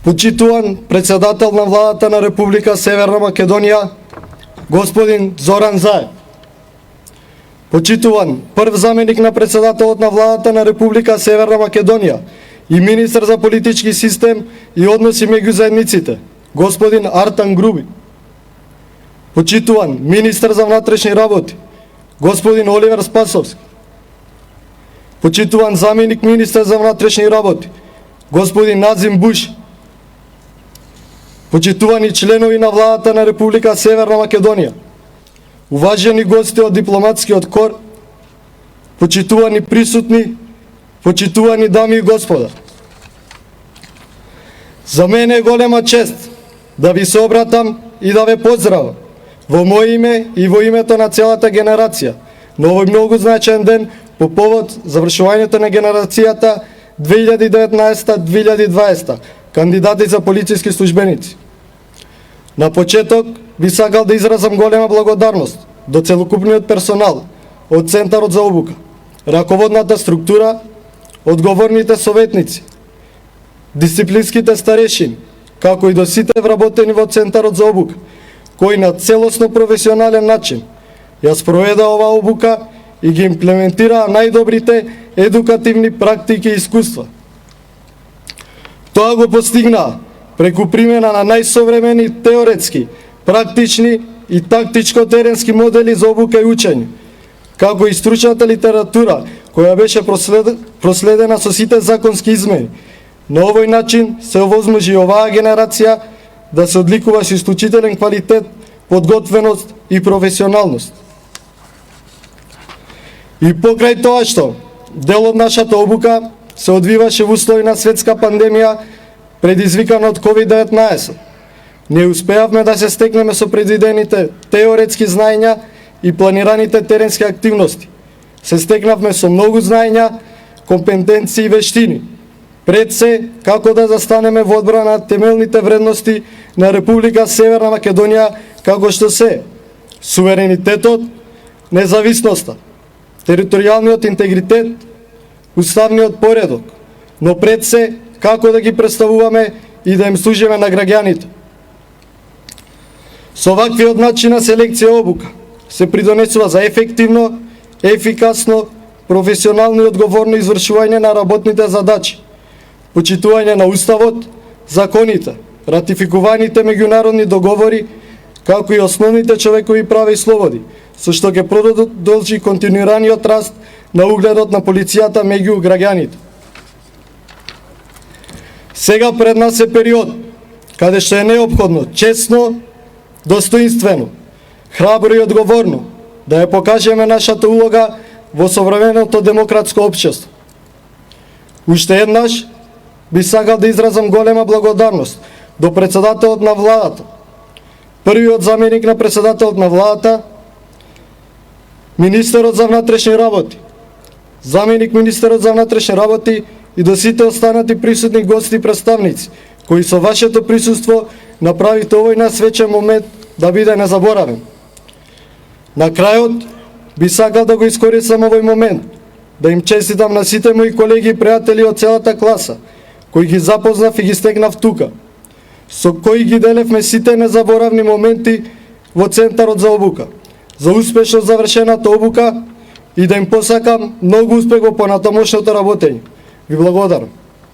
Почитуван председател на владата на Република Северна Македонија, господин Зоран Заев. Почитуван прв заменик на председателот на владата на Република Северна Македонија и министар за политички систем и односи меѓу заедниците, господин Артан Груби. Почитуван министар за внатрешни работи, господин Оливер Спасовски. Почитуван заменик министар за внатрешни работи, господин Назим Буш. Почитувани членови на владата на Република Северна Македонија, уважени гости од дипломатскиот кор, почитувани присутни, почитувани дами и господа. За мене е голема чест да ви се обратам и да ве поздравам во моје име и во името на целата генерација на овој многу значаен ден по повод завршувањето на генерацијата 2019-2020 кандидати за полициски службеници. На почеток би сакал да изразам голема благодарност до целокупниот персонал од Центарот за обука, раководната структура, одговорните советници, дисциплинските старешини, како и до сите вработени во Центарот за обука, кои на целосно професионален начин ја спроведа оваа обука и ги имплементираа најдобрите едукативни практики и искуства. Тоа го постигнаа преку примена на најсовремени теоретски, практични и тактичко-теренски модели за обука и учење, како и стручната литература која беше проследена со сите законски измени. На овој начин се овозможи оваа генерација да се одликува со исклучителен квалитет, подготвеност и професионалност. И покрај тоа што дел од нашата обука се одвиваше во услови на светска пандемија предизвикана од COVID-19, не успеавме да се стекнеме со предвидените теоретски знаења и планираните теренски активности. Се стекнавме со многу знаења, компетенции и вештини, пред се како да застанеме во одбрана на темелните вредности на Република Северна Македонија, како што се суверенитетот, независноста, територијалниот интегритет, уставниот поредок, но пред се како да ги представуваме и да им служиме на граѓаните. Со ваквиот начин на селекција и обука се придонесува за ефективно, ефикасно, професионално и одговорно извршување на работните задачи, почитување на уставот, законите, ратификуваните меѓународни договори, како и основните човекови права и слободи, со што ќе продолжи континуираниот раст на угледот на полицијата меѓу граѓаните. Сега пред нас е период каде што е неопходно честно, достоинствено, храбро и одговорно да ја покажеме нашата улога во современото демократско општество. Уште еднаш би сакал да изразам голема благодарност до председателот на владата, првиот заменик на председателот на владата, министерот за внатрешни работи, заменик министерот за внатрешни работи и до сите останати присутни гости и представници, кои со вашето присуство направите овој насвечен момент да биде незаборавен. На крајот би сакал да го искористам овој момент да им честитам на сите мои колеги и пријатели од целата класа, кои ги запознав и ги стекнав тука, со кои ги делевме сите незаборавни моменти во Центарот за обука, за успешно завршената обука и да им посакам многу успех во понатамошното работење. Ви благодарам.